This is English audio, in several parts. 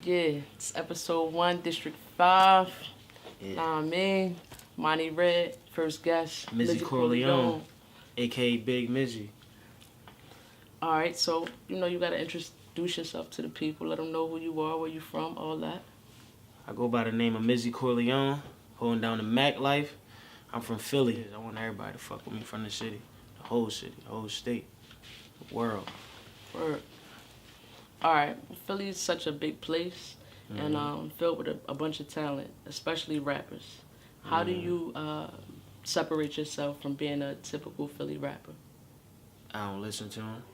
Yeah, it's episode 1, District 5. Yeah. Nah, me, Monty Red, first guest, Mizzy Corleone, aka Big Mizzy. Alright, so, you gotta introduce yourself to the people, let them know who you are, where you from, all that. I go by the name of Mizzy Corleone, holding down the Mac life. I'm from Philly. I want everybody to fuck with me from the city, the whole state, the world. Word. Alright, Philly is such a big place and filled with a bunch of talent, especially rappers. How do you separate yourself from being a typical Philly rapper? I don't listen to them.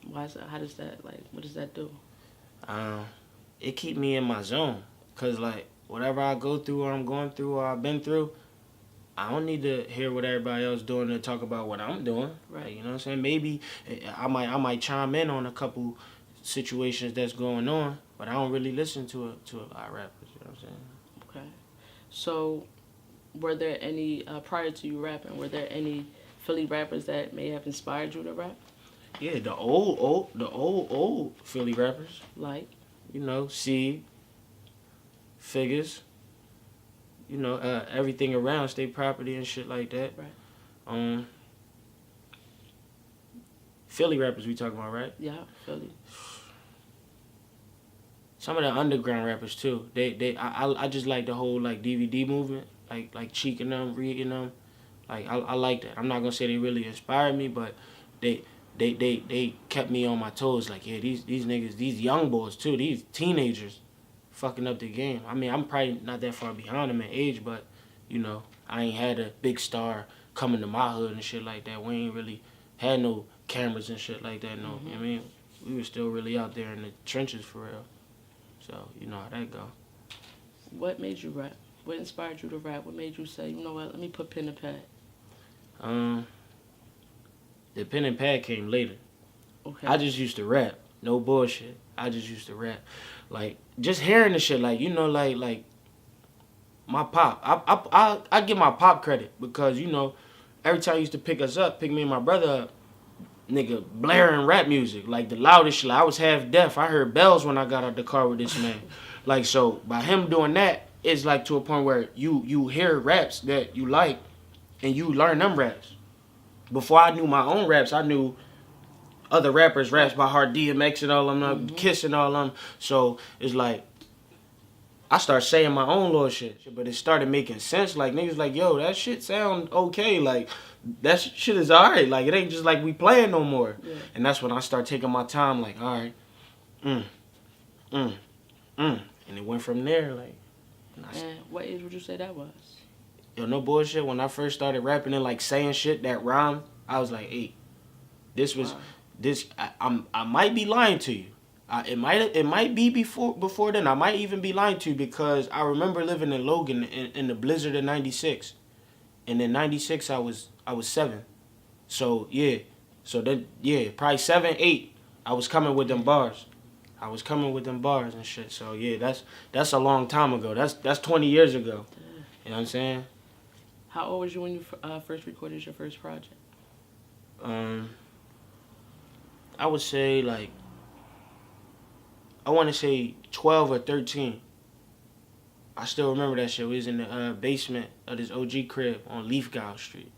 Why is that? How does that, what does that do? It keep me in my zone. Cause whatever I go through or I'm going through or I've been through, I don't need to hear what everybody else doing to talk about what I'm doing. Right. You know what I'm saying? Maybe I might chime in on a couple situations that's going on, but I don't really listen to a lot of rappers. You know what I'm saying? Okay. So, were there any prior to you rapping? Were there any Philly rappers that may have inspired you to rap? Yeah, the old Philly rappers. Like? Seed, Figures. Everything around State Property and shit like that. Right. Philly rappers we talking about, right? Yeah, Philly. Some of the underground rappers too. I just like the whole DVD movement, like cheeking them, reading them. I like that. I'm not gonna say they really inspired me, but they kept me on my toes. These niggas, these young boys too, these teenagers, fucking up the game. I mean, I'm probably not that far behind them in age, but I ain't had a big star coming to my hood and shit like that. We ain't really had no cameras and shit like that. No, I mean, we were still really out there in the trenches for real. So, you know how that go. What made you rap? What inspired you to rap? What made you say, you know what, let me put pen to pad? The pen and pad came later. Okay. I just used to rap. No bullshit. I just used to rap. Just hearing the shit, my pop. I give my pop credit because, every time he used to pick me and my brother up, nigga, blaring rap music, the loudest shit. I was half deaf. I heard bells when I got out the car with this man. So by him doing that, it's to a point where you hear raps that you like and you learn them raps. Before I knew my own raps, I knew other rappers' raps by Hard DMX and all them, Kiss and all them. So it's I started saying my own little shit, but it started making sense. Niggas yo, that shit sound okay. That shit is alright. It ain't just we playing no more. Yeah. And that's when I start taking my time. Alright, and it went from there. And what age would you say that was? Yo, no bullshit. When I first started rapping and saying shit that rhymed, I was 8. This was this. I might be lying to you. It might be before then. I might even be lying to you because I remember living in Logan in the blizzard of '96, and in '96 I was 7. So yeah, probably 7, 8. I was coming with them bars. And shit. So yeah, that's a long time ago. That's 20 years ago. You know what I'm saying? How old was you when you first recorded your first project? I would say I want to say 12 or 13. I still remember that shit. We was in the basement of this OG crib on Leafgow Street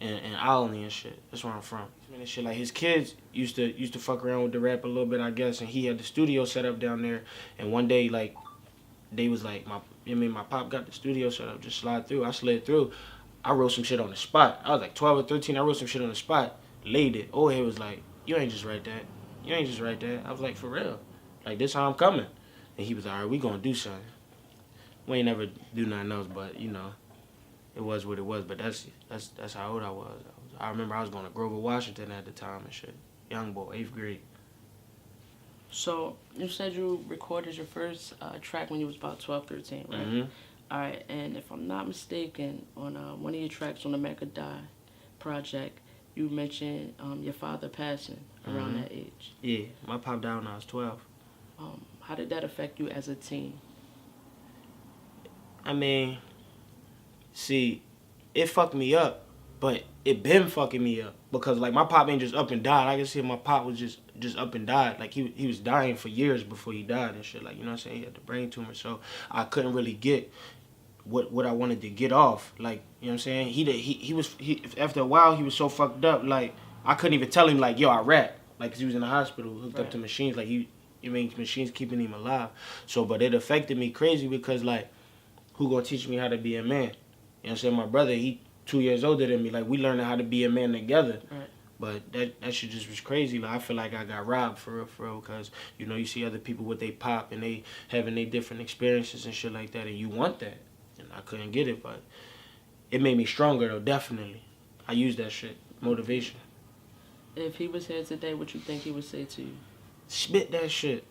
in Alany and shit. That's where I'm from. And shit, his kids used to fuck around with the rap a little bit, I guess, and he had the studio set up down there. And one day, they was my pop got the studio set up, just slide through. I slid through. I wrote some shit on the spot. I was 12 or 13. I wrote some shit on the spot, laid it. Old head was you ain't just write that. You ain't just write that. I was for real. This how I'm coming. And he was all right, we gonna do something. We ain't never do nothing else, but, it was what it was. But that's how old I was. I remember I was going to Grover, Washington at the time and shit. Young boy, 8th grade. So, you said you recorded your first track when you was about 12, 13, right? Mm-hmm. All right, and if I'm not mistaken, on one of your tracks on the Make or Die project, you mentioned your father passing around that age. Yeah, my pop died when I was 12. How did that affect you as a teen? I mean, see, it fucked me up, But it been fucking me up because like my pop ain't just up and died. I can see my pop was just up and died. Like he was dying for years before he died and shit. Like, you know what I'm saying? He had the brain tumor, so I couldn't really get what I wanted to get off. Like, you know what I'm saying? He after a while he was so fucked up. Like I couldn't even tell him like, yo, I rap. Like, 'cause he was in the hospital hooked up to machines. Like machines keeping him alive. So, but it affected me crazy because like, who gonna teach me how to be a man? You know what I'm saying? My brother, he 2 years older than me. Like, we learning how to be a man together. Right. But that shit just was crazy. Like, I feel like I got robbed for real, because, you know, you see other people with they pop and they having their different experiences and shit like that, and you want that. And I couldn't get it, but it made me stronger, though, definitely. I use that shit. Motivation. If he was here today, what you think he would say to you? Spit that shit.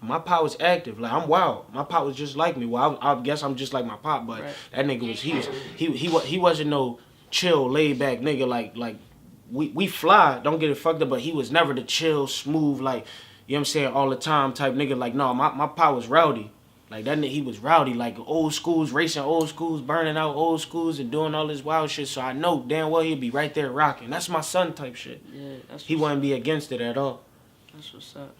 My pop was active. Like, I'm wild. My pop was just like me. Well, I guess I'm just like my pop, but that nigga was, he wasn't no chill, laid back nigga like we fly, don't get it fucked up, but he was never the chill, smooth, like, you know what I'm saying, all the time type nigga. Like, no, my pop was rowdy. Like, that nigga, he was rowdy, like old schools, racing old schools, burning out old schools and doing all this wild shit. So I know damn well he'd be right there rocking. That's my son type shit. Yeah, he wouldn't be against it at all. That's what's up.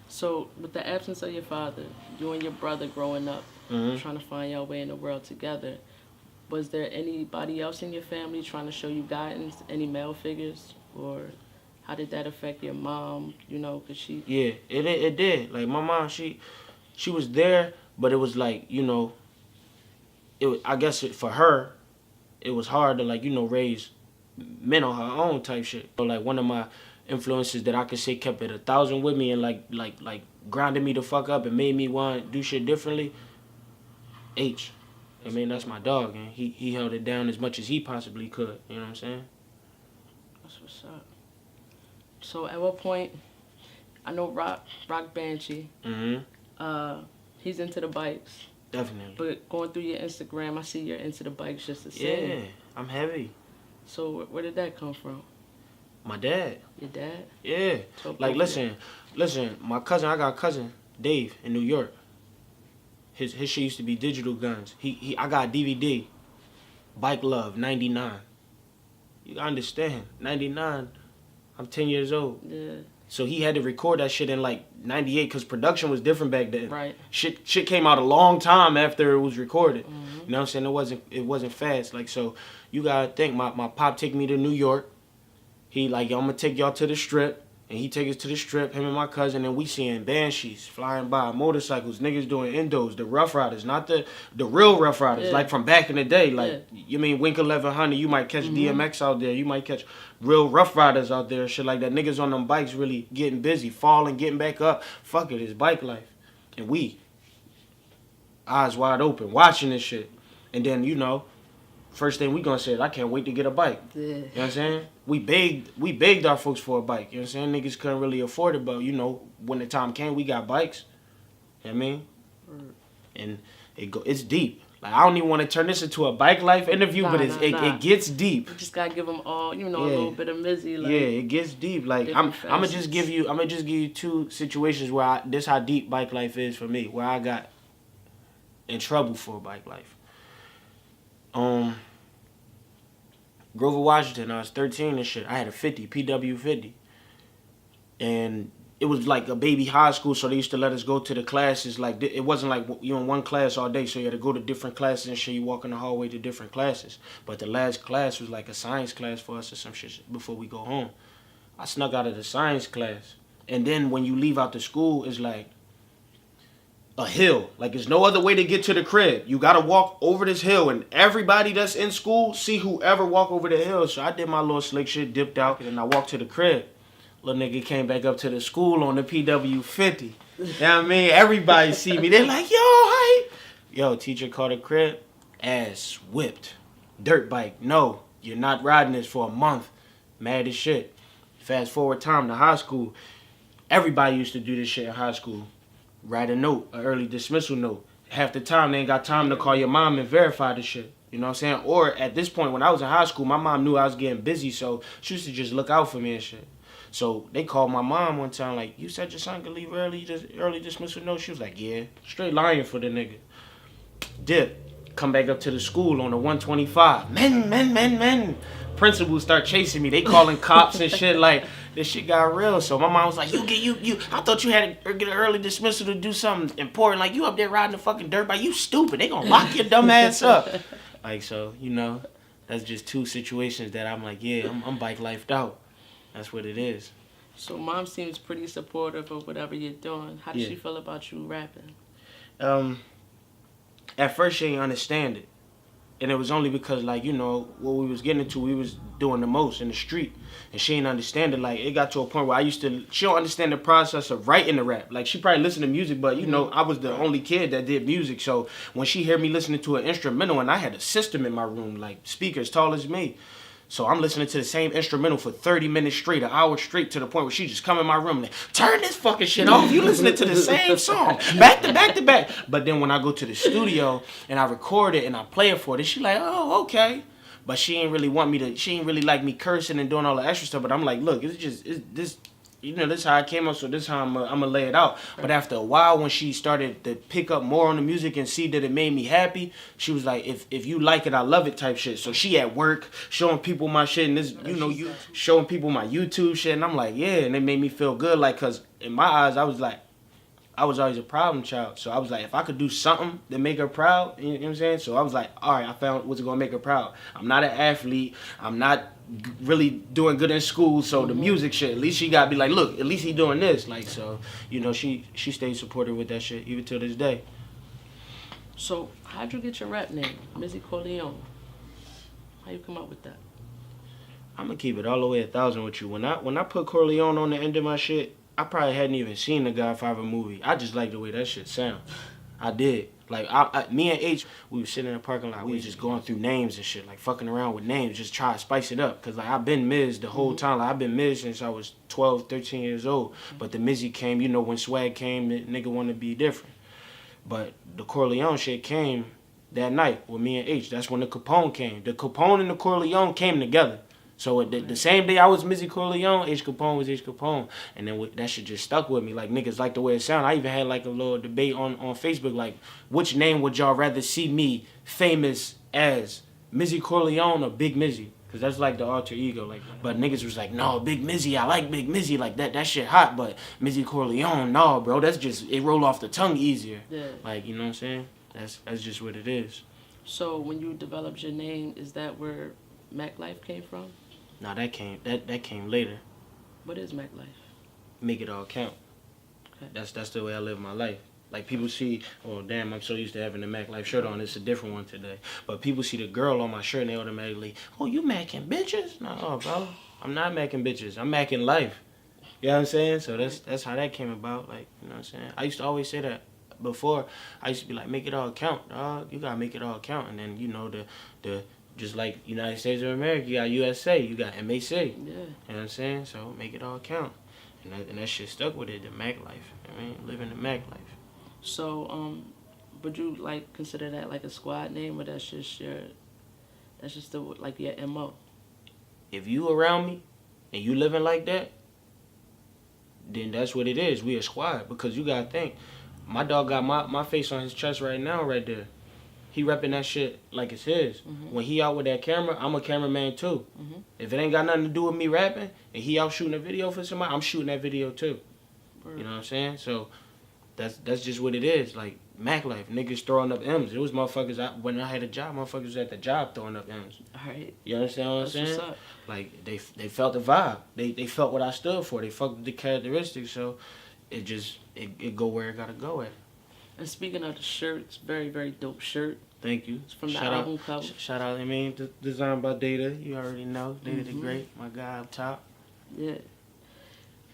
So, with the absence of your father, you and your brother growing up, trying to find your way in the world together, was there anybody else in your family trying to show you guidance? Any male figures? Or how did that affect your mom, you know, because she... Yeah, it did. Like, my mom, she was there, but it was like, you know, I guess for her, it was hard to, like, you know, raise men on her own type shit. So, like, one of my influences that I could say kept it 1,000 with me and like grounded me the fuck up and made me want to do shit differently. H. I mean, that's my dog, and he held it down as much as he possibly could. You know what I'm saying? That's what's up. So at what point, I know Rock Banshee. He's into the bikes. Definitely. But going through your Instagram, I see you're into the bikes just the same. Yeah, I'm heavy. So where did that come from? My dad. Your dad? Yeah. Like, listen, my cousin, I got a cousin, Dave, in New York. His shit used to be digital guns. I got a DVD, Bike Love, 99. You understand, 99, I'm 10 years old. Yeah. So he had to record that shit in like 98 because production was different back then. Right. Shit came out a long time after it was recorded. You know what I'm saying? It wasn't fast. Like, so you gotta think, my pop take me to New York. He like, yo, I'm gonna take y'all to the strip. And he take us to the strip, him and my cousin, and we seeing banshees flying by, motorcycles, niggas doing endos, the Rough Riders, not the real Rough Riders, like from back in the day. Like, you mean Wink 1100, you might catch DMX out there, you might catch real Rough Riders out there, shit like that. Niggas on them bikes really getting busy, falling, getting back up. Fuck it, it's bike life. And we, eyes wide open, watching this shit. And then, you know, first thing we gonna say is, I can't wait to get a bike. Yeah. You know what I'm saying? We begged our folks for a bike. You know what I'm saying? Niggas couldn't really afford it, but, you know, when the time came, we got bikes. You know what I mean? And it's deep. Like, I don't even want to turn this into a bike life interview, but it gets deep. You just gotta give them all, you know, a little bit of Mizzy. Like, yeah, it gets deep. Like, I'm gonna just give you two situations where this how deep bike life is for me, where I got in trouble for bike life. Grover, Washington, I was 13 and shit. I had a 50, PW 50. And it was like a baby high school, so they used to let us go to the classes. Like, it wasn't like you in one class all day, so you had to go to different classes and shit. You walk in the hallway to different classes. But the last class was like a science class for us or some shit before we go home. I snuck out of the science class. And then when you leave out the school, it's like a hill. Like, there's no other way to get to the crib. You gotta walk over this hill, and everybody that's in school see whoever walk over the hill. So I did my little slick shit, dipped out, and I walked to the crib. Little nigga came back up to the school on the PW 50. You know what I mean? Everybody see me. They're like, yo, hi. Yo, teacher called the crib. Ass whipped. Dirt bike. No, you're not riding this for a month. Mad as shit. Fast forward time to high school. Everybody used to do this shit in high school. Write a note, an early dismissal note. Half the time, they ain't got time to call your mom and verify the shit. You know what I'm saying? Or at this point, when I was in high school, my mom knew I was getting busy, so she used to just look out for me and shit. So they called my mom one time, like, you said your son could leave early dismissal note? She was like, yeah. Straight lying for the nigga. Dip. Come back up to the school on the 125. Men. Principals start chasing me. They calling cops and shit. Like, this shit got real. So my mom was like, you. I thought you had to get an early dismissal to do something important. Like, you up there riding the fucking dirt bike. You stupid. They gonna lock your dumb ass up. Like, so, you know, that's just two situations that I'm like, yeah, I'm bike lifed out. That's what it is. So mom seems pretty supportive of whatever you're doing. How does she feel about you rapping? At first she didn't understand it. And it was only because, like, you know, what we was getting into, we was doing the most in the street. And she didn't understand it. Like, it got to a point where she don't understand the process of writing the rap. Like, she probably listened to music, but, you know, I was the only kid that did music. So when she heard me listening to an instrumental, and I had a system in my room, like, speakers tall as me. So I'm listening to the same instrumental for 30 minutes straight, an hour straight, to the point where she just come in my room and turn this fucking shit off. You listening to the same song, back to back to back. But then when I go to the studio and I record it and I play it for her, she like, oh, okay. But she ain't really like me cursing and doing all the extra stuff. But I'm like, look, it's this. You know, this is how I came up, so this is how I'm gonna lay it out. But after a while, when she started to pick up more on the music and see that it made me happy, she was like, if you like it, I love it type shit. So she at work showing people my shit, and this, you know, you showing people my YouTube shit, and I'm like, yeah, and it made me feel good, like, cause in my eyes, I was always a problem child. So I was like, if I could do something to make her proud, you know what I'm saying? So I was like, all right, I found what's gonna make her proud. I'm not an athlete. I'm not really doing good in school. So the music shit, at least she gotta be like, look, at least he doing this. Like, so, you know, she stayed supportive with that shit even till this day. So how'd you get your rap name, Mizzy Corleone? How you come up with that? I'm gonna keep it all the way 1,000 with you. When I put Corleone on the end of my shit, I probably hadn't even seen the Godfather movie. I just like the way that shit sound. I did. Like, me and H, we was sitting in the parking lot. We was just going through names and shit, like fucking around with names, just try to spice it up. Cause like I've been Miz the whole time. Like I've been Miz since I was 12, 13 years old. But the Mizzy came, you know, when Swag came, the nigga wanted to be different. But the Corleone shit came that night with me and H. That's when the Capone came. The Capone and the Corleone came together. So the same day I was Mizzy Corleone, H Capone was H Capone. And then that shit just stuck with me. Like, niggas like the way it sound. I even had like a little debate on Facebook, like, which name would y'all rather see me famous as? Mizzy Corleone or Big Mizzy? Because that's like the alter ego. Like, but niggas was like, no, Big Mizzy, I like Big Mizzy. Like, that shit hot. But Mizzy Corleone, no, bro. That's just, it roll off the tongue easier. Yeah. Like, you know what I'm saying? That's just what it is. So when you developed your name, is that where Mac Life came from? Nah, that came later. What is Mac Life? Make it all count. Okay. That's the way I live my life. Like, people see, oh damn, I'm so used to having the Mac Life shirt on. It's a different one today. But people see the girl on my shirt and they automatically, oh, you macking bitches? No, bro, I'm not macking bitches. I'm macking life. You know what I'm saying? So that's how that came about. Like, you know what I'm saying? I used to always say that before. I used to be like, make it all count, dog. You gotta make it all count. And then, you know, the just like United States of America, you got USA, you got MAC. Yeah. You know what I'm saying? So make it all count. And that shit stuck with it, the Mac life. I mean, living the Mac life. So, would you like consider that like a squad name, or that's just like your MO? If you around me and you living like that, then that's what it is. We a squad. Because you gotta think, my dog got my face on his chest right now, right there. He repping that shit like it's his. Mm-hmm. When he out with that camera, I'm a cameraman too. Mm-hmm. If it ain't got nothing to do with me rapping, and he out shooting a video for somebody, I'm shooting that video too. Right. You know what I'm saying? So that's just what it is. Like, Mac life, niggas throwing up M's. It was motherfuckers, when I had a job, motherfuckers was at the job throwing up M's. All right. You understand what I'm saying? Like, they felt the vibe. They felt what I stood for. They fucked with the characteristics. So it go where it gotta go at. And speaking of the shirt, it's very, very dope shirt. Thank you. It's from the album cover. Shout out, I mean, designed by Data. You already know. Data the Great, my guy up top. Yeah.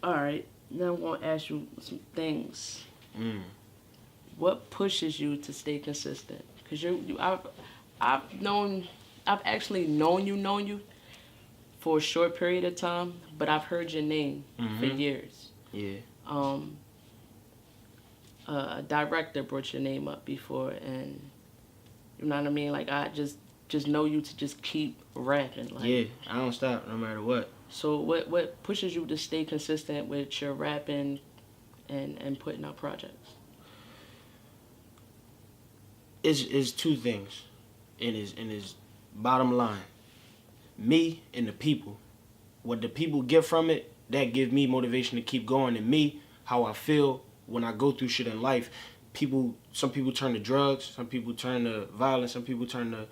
All right. Now I'm going to ask you some things. What pushes you to stay consistent? Because I've actually known you for a short period of time, but I've heard your name for years. Yeah. A director brought your name up before, and you know what I mean? Like, I just know you to just keep rapping. Like, yeah, I don't stop no matter what. So what pushes you to stay consistent with your rapping and putting out projects? It's two things. and his bottom line. Me and the people. What the people get from it, that give me motivation to keep going. And me, how I feel when I go through shit in life. Some people turn to drugs, some people turn to violence, some people turn to,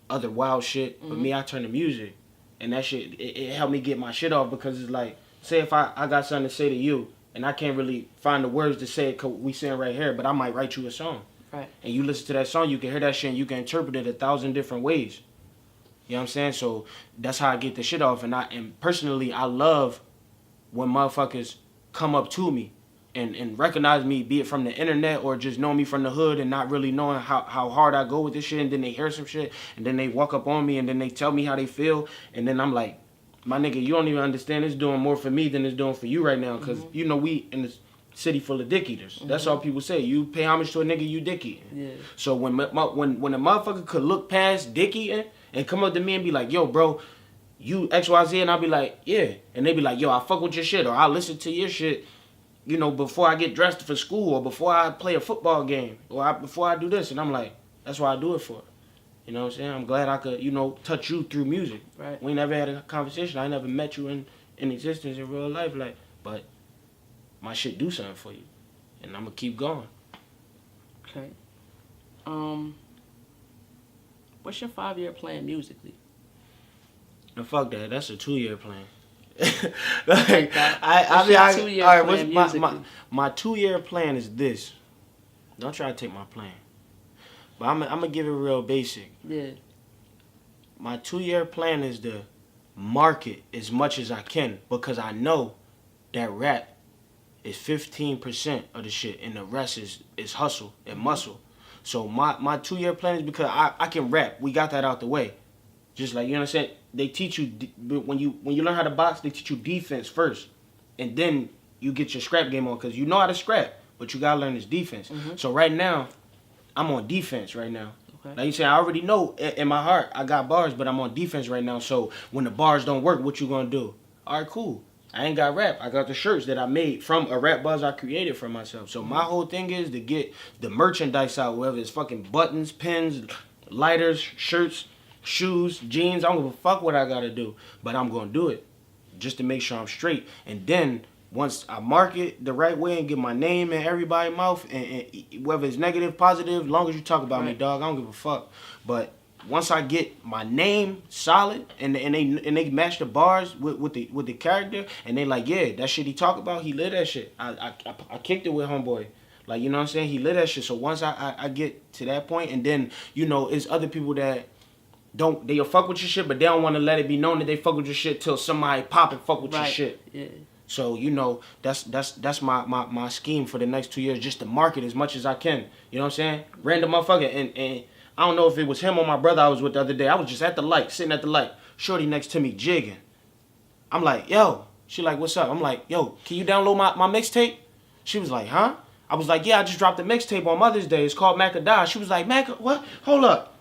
other wild shit. But me, I turn to music. And that shit, it helped me get my shit off, because it's like, say if I got something to say to you, and I can't really find the words to say it, cause we saying right here, but I might write you a song. Right. And you listen to that song, you can hear that shit, and you can interpret it 1,000 different ways. You know what I'm saying? So that's how I get the shit off. And personally, I love when motherfuckers come up to me and recognize me, be it from the internet or just know me from the hood and not really knowing how hard I go with this shit. And then they hear some shit, and then they walk up on me, and then they tell me how they feel. And then I'm like, my nigga, you don't even understand. It's doing more for me than it's doing for you right now. Because, we in this city full of dick eaters. That's all people say. You pay homage to a nigga, you dick eating. Yeah. So when a motherfucker could look past dick eating and come up to me and be like, yo, bro, you XYZ, and I'll be like, yeah. And they be like, yo, I fuck with your shit, or I listen to your shit, before I get dressed for school, or before I play a football game, or before I do this. And I'm like, that's what I do it for. You know what I'm saying? I'm glad I could, touch you through music. Right. We never had a conversation. I never met you in existence in real life. But my shit do something for you. And I'm going to keep going. Okay. What's your 5-year plan musically? And fuck that. That's a 2-year plan. My 2-year plan is this. Don't try to take my plan. But I'm going to give it real basic. Yeah. My 2-year plan is to market as much as I can, because I know that rap is 15% of the shit, and the rest is hustle and muscle. So my 2-year plan is because I can rap. We got that out the way. Just like, you know what I'm saying? They teach you, when you learn how to box, they teach you defense first. And then you get your scrap game on, because you know how to scrap, but you got to learn this defense. So right now, I'm on defense right now. Okay. Like you said, I already know in my heart I got bars, but I'm on defense right now. So when the bars don't work, what you gonna do? All right, cool. I ain't got rap. I got the shirts that I made from a rap buzz I created for myself. So my whole thing is to get the merchandise out, whether it's fucking buttons, pins, lighters, shirts, shoes, jeans. I don't give a fuck what I gotta do, but I'm gonna do it just to make sure I'm straight. And then once I market the right way and get my name in everybody's mouth, and whether it's negative, positive, as long as you talk about me, dog, I don't give a fuck. But once I get my name solid and they match the bars with the character, and they like, yeah, that shit he talk about, he lit that shit. I kicked it with homeboy. Like, you know what I'm saying? He lit that shit. So once I get to that point, and then, it's other people that they'll fuck with your shit, but they don't want to let it be known that they fuck with your shit till somebody pop and fuck with your shit. Yeah. So, that's my scheme for the next 2 years, just to market as much as I can. You know what I'm saying? Random motherfucker. And I don't know if it was him or my brother I was with the other day. I was just at the light, sitting at the light. Shorty next to me jigging. I'm like, yo. She like, what's up? I'm like, yo, can you download my mixtape? She was like, huh? I was like, yeah, I just dropped a mixtape on Mother's Day. It's called Macadam. She was like, what? Hold up.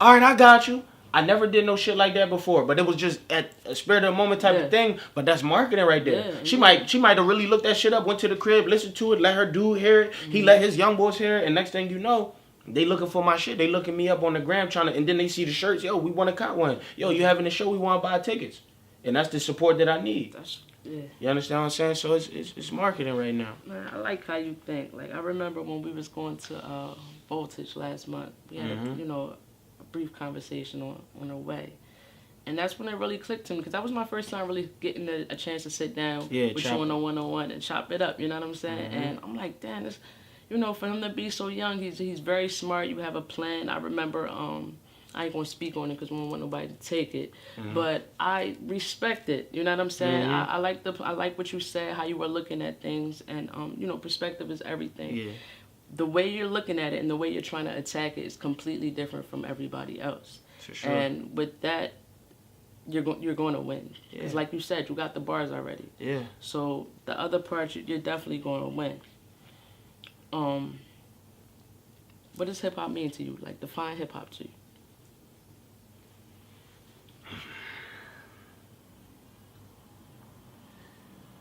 All right, I got you. I never did no shit like that before, but it was just at a spirit of the moment type of thing. But that's marketing right there. She might have really looked that shit up, went to the crib, listened to it, let her dude hear it. He let his young boys hear it, and next thing you know, they looking for my shit. They looking me up on the gram and then they see the shirts. Yo, we want to cop one. Yo, you having a show? We want to buy tickets, and that's the support that I need. You understand what I'm saying? So it's marketing right now. Man, I like how you think. Like, I remember when we was going to Voltage last month. We had a brief conversation on the way, and that's when it really clicked to me, because that was my first time really getting a chance to sit down with you on a one-on-one and chop it up. You know what I'm saying? And I'm like, damn, this, for him to be so young, he's very smart. You have a plan. I remember, I ain't gonna speak on it because we don't want nobody to take it, but I respect it. You know what I'm saying? I like what you said, how you were looking at things, and perspective is everything. Yeah. The way you're looking at it and the way you're trying to attack it is completely different from everybody else. For sure. And with that, you're going to win. Because like you said, you got the bars already. Yeah. So the other part, you're definitely going to win. What does hip hop mean to you? Like, define hip hop to you.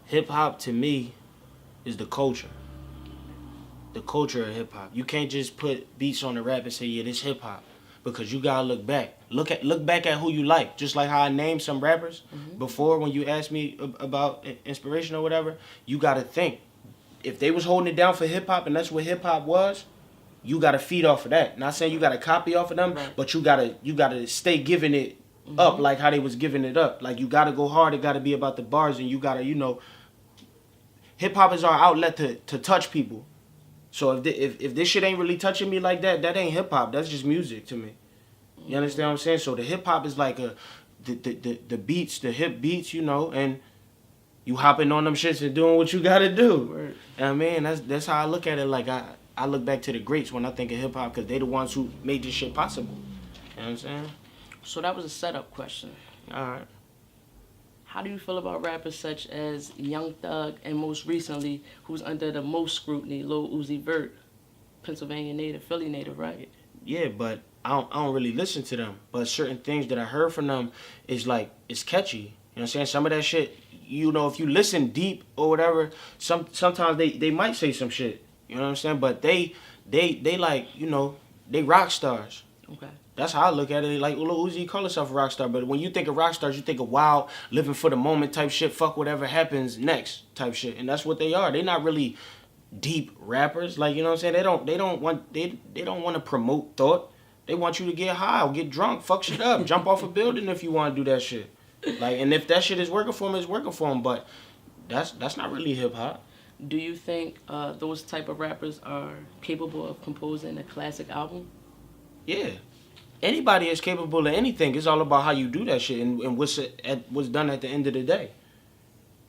Hip hop to me is the culture. the culture of hip hop. You can't just put beats on the rap and say, yeah, this hip hop. Because you gotta look back. Look back at who you like. Just like how I named some rappers before when you asked me about inspiration or whatever. You gotta think. If they was holding it down for hip hop and that's what hip hop was, you gotta feed off of that. Not saying you gotta copy off of them, Right. but you gotta stay giving it up like how they was giving it up. Like you gotta go hard. It gotta be about the bars, and you gotta, hip hop is our outlet to touch people. So if this shit ain't really touching me like that, that ain't hip hop. That's just music to me. You understand what I'm saying? So the hip hop is like the beats, the hip beats, and you hopping on them shits and doing what you gotta do. Right. And I mean, that's how I look at it. Like I look back to the greats when I think of hip hop because they the ones who made this shit possible. You know what I'm saying? So that was a setup question. All right. How do you feel about rappers such as Young Thug and most recently, who's under the most scrutiny, Lil Uzi Vert, Pennsylvania native, Philly native, right? Yeah, but I don't really listen to them. But certain things that I heard from them is like, it's catchy. You know what I'm saying? Some of that shit, if you listen deep or whatever, sometimes they might say some shit. You know what I'm saying? But they like, they rock stars. Okay. That's how I look at it. Like Lil Uzi call himself a rock star, but when you think of rock stars, you think of wild, living for the moment type shit, fuck whatever happens next type shit. And that's what they are. They're not really deep rappers. Like, you know what I'm saying? They don't want to promote thought. They want you to get high or get drunk, fuck shit up, jump off a building if you want to do that shit. Like, and if that shit is working for them, it's working for them. But that's not really hip hop. Do you think those type of rappers are capable of composing a classic album? Yeah. Anybody is capable of anything. It's all about how you do that shit and what's done at the end of the day.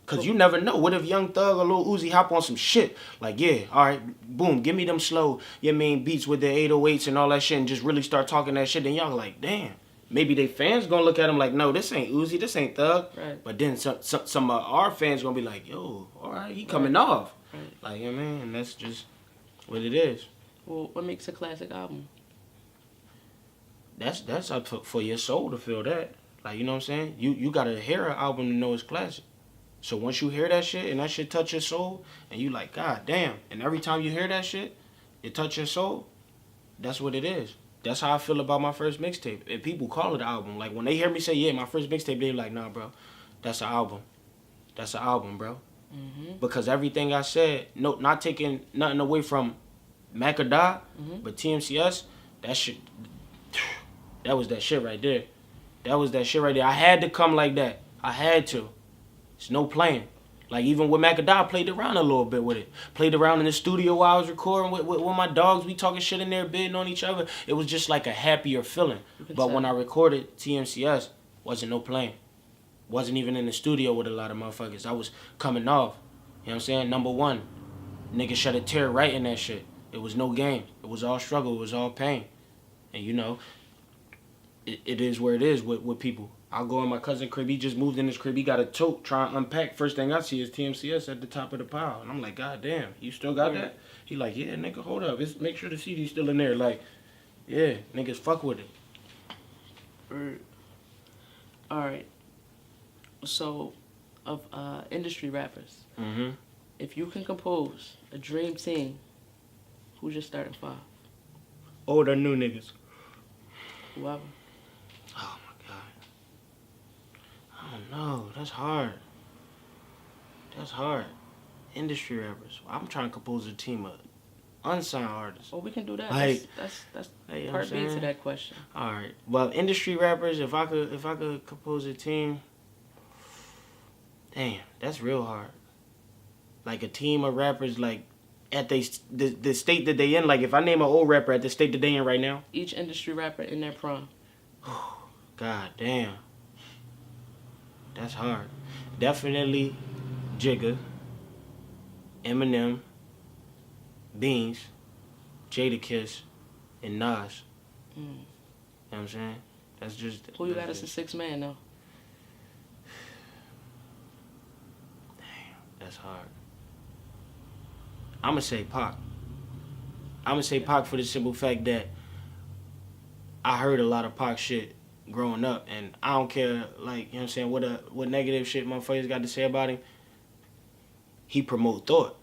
Because you never know. What if Young Thug or Lil Uzi hop on some shit? Like, yeah, all right, boom, give me them slow, beats with the 808s and all that shit and just really start talking that shit. Then y'all like, damn. Maybe they fans gonna look at him like, no, this ain't Uzi, this ain't Thug. Right. But then some of our fans gonna be like, yo, all right, he coming off. Right. Like, and that's just what it is. Well, what makes a classic album? That's up for your soul to feel that. Like, you know what I'm saying? You gotta hear an album to know it's classic. So once you hear that shit and that shit touch your soul and you like, God damn. And every time you hear that shit, it touch your soul, that's what it is. That's how I feel about my first mixtape. And people call it an album. Like when they hear me say, yeah, my first mixtape, they're like, nah, bro, that's an album. That's an album, bro. Mm-hmm. Because everything I said, no, not taking nothing away from Mac or Die, but TMCS, that shit, that was that shit right there. That was that shit right there. I had to come like that. I had to. It's no playing. Like even with Mac or Die, I played around a little bit with it. Played around in the studio while I was recording with my dogs. We talking shit in there, bidding on each other. It was just like a happier feeling. But when I recorded TMCS, wasn't no playing. Wasn't even in the studio with a lot of motherfuckers. I was coming off. You know what I'm saying? Number one. Niggas shed a tear right in that shit. It was no game. It was all struggle. It was all pain. And it is where it is with people. I'll go in my cousin crib. He just moved in his crib. He got a tote trying to unpack. First thing I see is TMCS at the top of the pile. And I'm like, God damn, you still got that? He like, yeah, nigga, hold up. Make sure the CD's still in there. Like, yeah, niggas fuck with it. All right. So, of industry rappers, if you can compose a dream team, who's your starting five? Old or new niggas? Whoever. Oh my God. I don't know. That's hard. That's hard. Industry rappers. I'm trying to compose a team of unsigned artists. Well, we can do that. Like, that's you know part what I'm B to saying? that question. All right. Well, industry rappers. If I could compose a team, damn, that's real hard. Like a team of rappers, like at the state that they in. Like if I name an old rapper at the state that they in right now. Each industry rapper in their prime. God damn. That's hard. Definitely Jigga, Eminem, Beans, Jadakiss, and Nas. You know what I'm saying? That's just... Who you got as a sixth man, though? Damn, that's hard. I'm going to say Pac. I'm going to say Pac for the simple fact that I heard a lot of Pac shit growing up, and I don't care, like, you know what I'm saying, what negative shit motherfuckers got to say about him. He promote thought.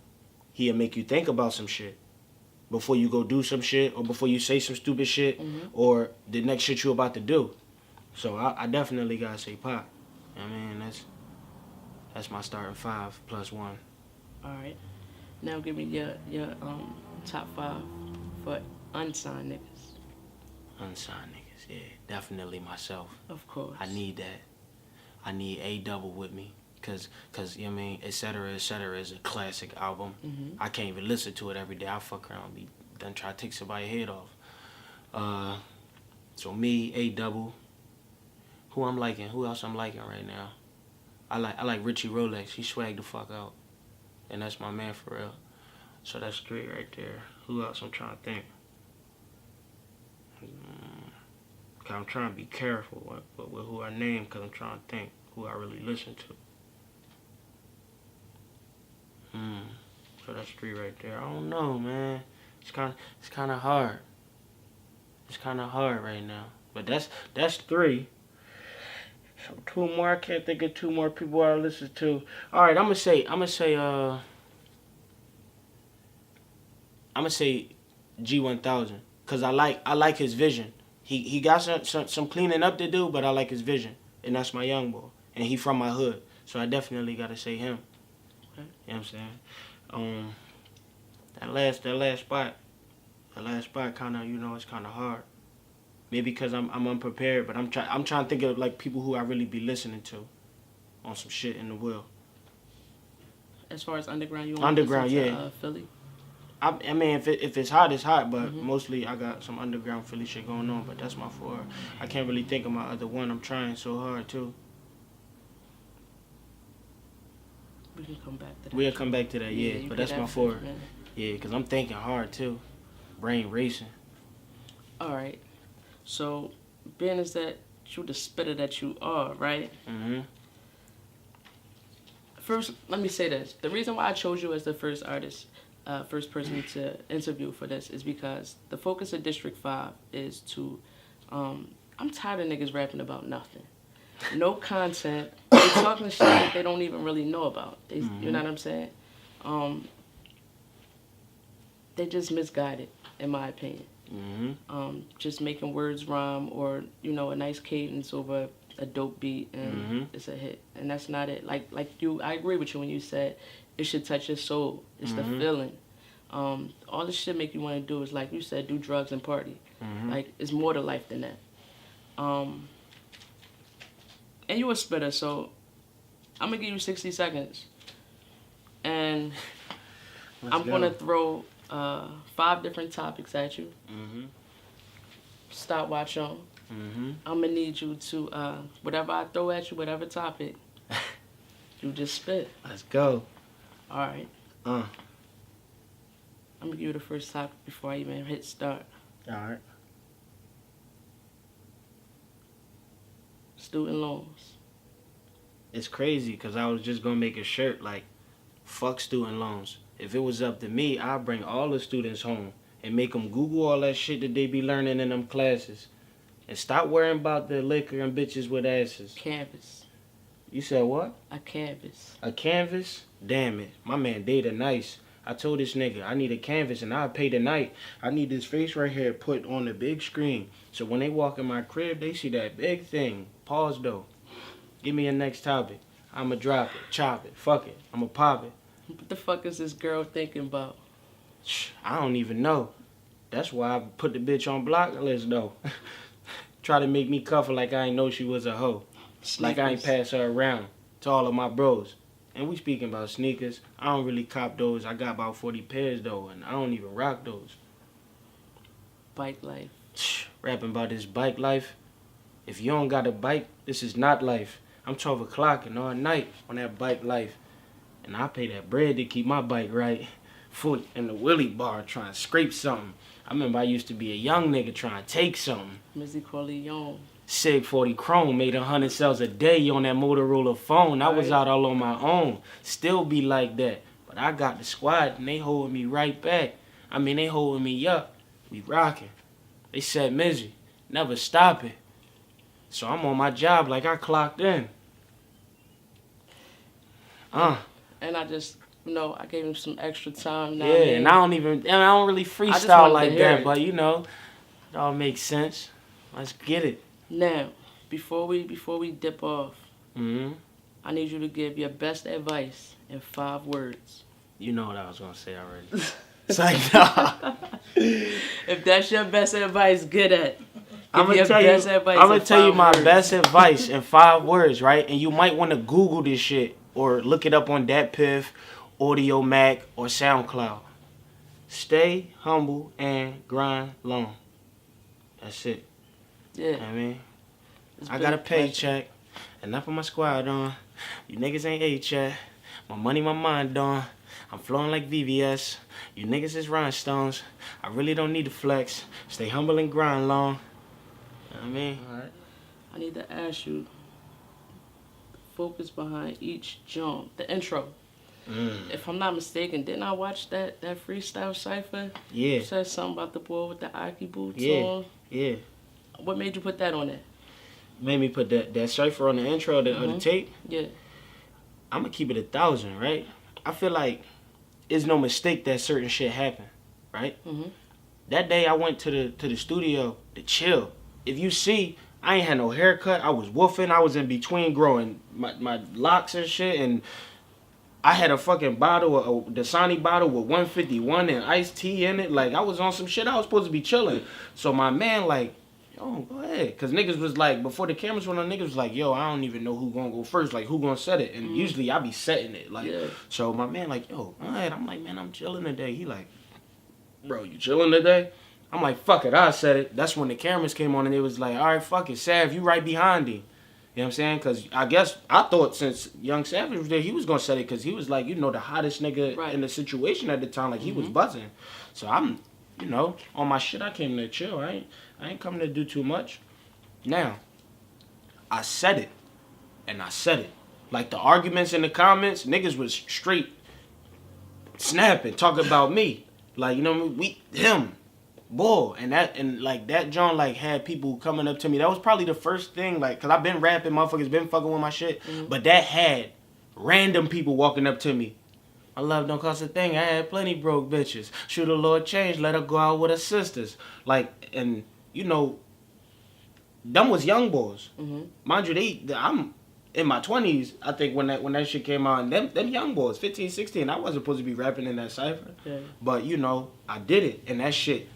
He'll make you think about some shit. before you go do some shit or before you say some stupid shit or the next shit you about to do. So I definitely gotta say Pop. I mean, that's my starting 5 plus 1. All right. Now give me your top 5 for unsigned niggas. Unsigned niggas, yeah, definitely myself. Of course. I need that. I need A Double with me. Cause you know what I mean, et cetera, is a classic album. I can't even listen to it every day. I fuck around and be done try to take somebody's head off. So me, A Double. Who I'm liking? Who else I'm liking right now? I like Richie Rolex. He swagged the fuck out, and that's my man for real. So that's 3 right there. Who else I'm trying to think? I'm trying to be careful with who I name, cause I'm trying to think who I really listen to. So that's 3 right there. I don't know, man. It's kind of hard. It's kind of hard right now. But that's 3. So 2 more. I can't think of 2 more people I listen to. All right, I'm gonna say G1000, cause I like his vision. He got some cleaning up to do, but I like his vision, and that's my young boy, and he from my hood, so I definitely gotta say him. Okay. You know what I'm saying? That last spot kind of, you know, it's kind of hard. Maybe because I'm unprepared, but I'm trying to think of like people who I really be listening to on some shit in the wheel. As far as underground, you want Underground, to listen yeah. to Philly? I mean, if it's hot, it's hot, but mostly I got some underground Philly shit going on, but that's my 4. I can't really think of my other one. I'm trying so hard, too. We can come back to that. We'll come back to that, yeah, but that's my 4. First, yeah, because I'm thinking hard, too. Brain racing. All right. So, being as that you the spitter that you are, right? First, let me say this. The reason why I chose you as the first artist, first person to interview for this is because the focus of District 5 is to, I'm tired of niggas rapping about nothing. No content. They talking shit that they don't even really know about. You know what I'm saying? They just misguided, in my opinion. Just making words rhyme or, you know, a nice cadence over a dope beat and it's a hit. And that's not it. Like I agree with you when you said it should touch your soul. It's the feeling. All this shit make you want to do is, like you said, do drugs and party. Like, it's more to life than that. And you a spitter, so I'm gonna give you 60 seconds. And I'm gonna throw 5 different topics at you. Stopwatch on. I'm gonna need you to whatever I throw at you, whatever topic, you just spit. Let's go. All right. I'm gonna give you the first topic before I even hit start. All right. Student loans. It's crazy because I was just gonna make a shirt like, fuck student loans. If it was up to me, I'd bring all the students home and make them Google all that shit that they be learning in them classes. And stop worrying about the liquor and bitches with asses. Canvas. You said what? A canvas. A canvas? Damn it. My man Data nice. I told this nigga I need a canvas and I'll pay tonight. I need this face right here put on the big screen. So when they walk in my crib, they see that big thing. Pause though. Give me a next topic. I'ma drop it, chop it, fuck it. I'ma pop it. What the fuck is this girl thinking about? I don't even know. That's why I put the bitch on block list though. Try to make me cuff her like I ain't know she was a hoe. Sneakers. Like I ain't pass her around to all of my bros. And we speaking about sneakers. I don't really cop those. I got about 40 pairs though, and I don't even rock those. Bike life. Rapping about this bike life. If you don't got a bike, this is not life. I'm 12 o'clock and all night on that bike life. And I pay that bread to keep my bike right. Foot in the wheelie bar trying to scrape something. I remember I used to be a young nigga trying to take something. Mizzy Corleone. Sig 40 Chrome made 100 cells a day on that Motorola phone. I was out all on my own. Still be like that. But I got the squad and they holding me right back. I mean, they holding me up. We rocking. They said, Mizzy, never stop it. So I'm on my job like I clocked in. And I just I gave him some extra time. Yeah, and I don't really freestyle like that, but it all makes sense. Let's get it. Now, before we dip off, Mm-hmm. I need you to give your best advice in 5 words. You know what I was gonna say already. It's like, nah. If that's your best advice, good at. I'm gonna tell you my best advice in 5 words, right? And you might want to Google this shit or look it up on DatPiff, Audio Mac, or SoundCloud. Stay humble and grind long. That's it. Yeah. I mean, I got a paycheck. Enough of my squad on. You niggas ain't ate yet. My money, my mind on. I'm flowing like VVS. You niggas is rhinestones. I really don't need to flex. Stay humble and grind long. You know what I mean? Alright. I need to ask you, focus behind each jump, the intro. If I'm not mistaken, didn't I watch that freestyle cypher? Yeah. You said something about the boy with the Aki boots on. Yeah. What made you put that on there? Made me put that cypher on the intro of the tape. Yeah. I'm gonna keep it 1,000, right? I feel like it's no mistake that certain shit happen, right? Mm-hmm. That day I went to the studio to chill. If you see, I ain't had no haircut. I was woofing. I was in between growing my locks and shit, and I had a fucking bottle, a Dasani bottle with 151 and iced tea in it. Like, I was on some shit. I was supposed to be chilling. So my man, like, yo, go ahead. Because niggas was like, before the cameras went on, niggas was like, yo, I don't even know who gonna go first. Like, who gonna set it? And usually I be setting it. Like, so my man like, yo, go ahead. I'm like, man, I'm chilling today. He like, bro, you chilling today? I'm like, fuck it, I said it. That's when the cameras came on and it was like, all right, fuck it, Sav, you right behind him. You know what I'm saying? Because I thought since Young Savage was there, he was going to set it because he was like, the hottest nigga in the situation at the time. Like, he was buzzing. So I'm, on my shit, I came to chill. I ain't coming to do too much. Now, I said it. And I said it. Like, the arguments in the comments, niggas was straight snapping, talking about me. Like, him. Boy, and that John like had people coming up to me. That was probably the first thing, like, cause I've been rapping, motherfuckers been fucking with my shit, but that had random people walking up to me. My love don't cost a thing. I had plenty broke bitches. Shoot a Lord change, let her go out with her sisters. Like, and them was young boys. Mind you, I'm in my 20s. I think when that shit came out, and them young boys, 15, 16. I wasn't supposed to be rapping in that cipher, but I did it, and that shit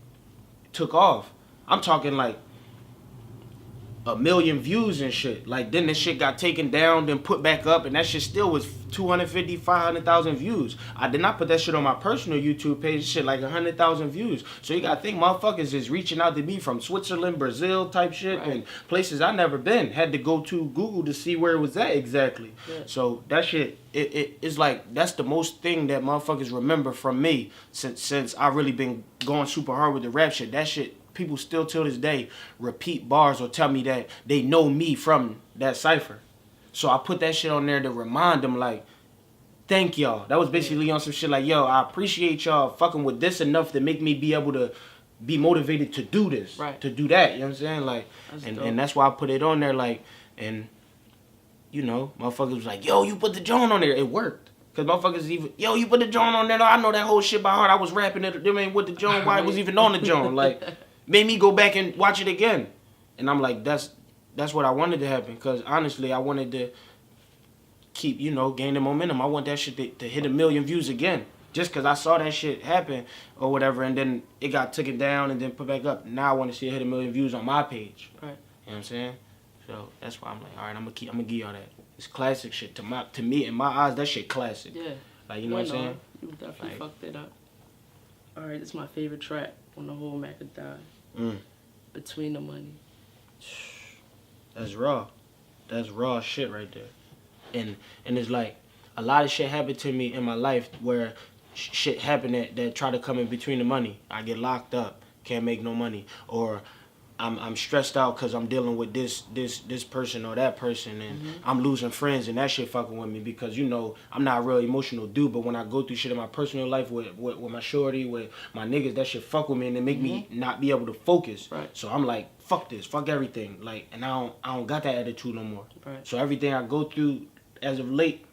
took off. I'm talking like 1 million views and shit. Like, then this shit got taken down, then put back up, and that shit still was 250, 500,000 views. I did not put that shit on my personal YouTube page. Shit like 100,000 views. So you gotta think motherfuckers is reaching out to me from Switzerland, Brazil type shit, and places I never been. Had to go to Google to see where it was at exactly. So that shit, it's like, that's the most thing that motherfuckers remember from me since I really been going super hard with the rap shit. That shit, people still till this day repeat bars or tell me that they know me from that cipher. So I put that shit on there to remind them, like, thank y'all. That was basically on some shit like, yo, I appreciate y'all fucking with this enough to make me be able to be motivated to do this, to do that. You know what I'm saying? Like, and that's why I put it on there, like, and motherfuckers was like, yo, you put the joint on there. It worked. Cause motherfuckers even, yo, you put the joint on there. I know that whole shit by heart. I was rapping it. I mean, with the joint, why it was even on the joint. Like, made me go back and watch it again. And I'm like, that's what I wanted to happen. Cause honestly, I wanted to keep, gaining momentum. I want that shit to hit 1 million views again. Just cause I saw that shit happen or whatever, and then it got taken down and then put back up. Now I want to see it hit 1 million views on my page. Right. You know what I'm saying? So that's why I'm like, all right, I'm gonna give y'all that. It's classic shit. To me, in my eyes, that shit classic. Yeah. Like, you know what I'm saying? You definitely fucked it up. All right, this is my favorite track on the whole Mac and Die. Between the Money. That's raw. That's raw shit right there. And it's like, a lot of shit happened to me in my life where shit happened that try to come in between the money. I get locked up, can't make no money, or I'm stressed out because I'm dealing with this person or that person, and I'm losing friends, and that shit fucking with me because I'm not a real emotional dude. But when I go through shit in my personal life with my shorty, with my niggas, that shit fuck with me and it make me not be able to focus. Right. So I'm like, fuck this, fuck everything, like, and I don't got that attitude no more. Right. So everything I go through as of late,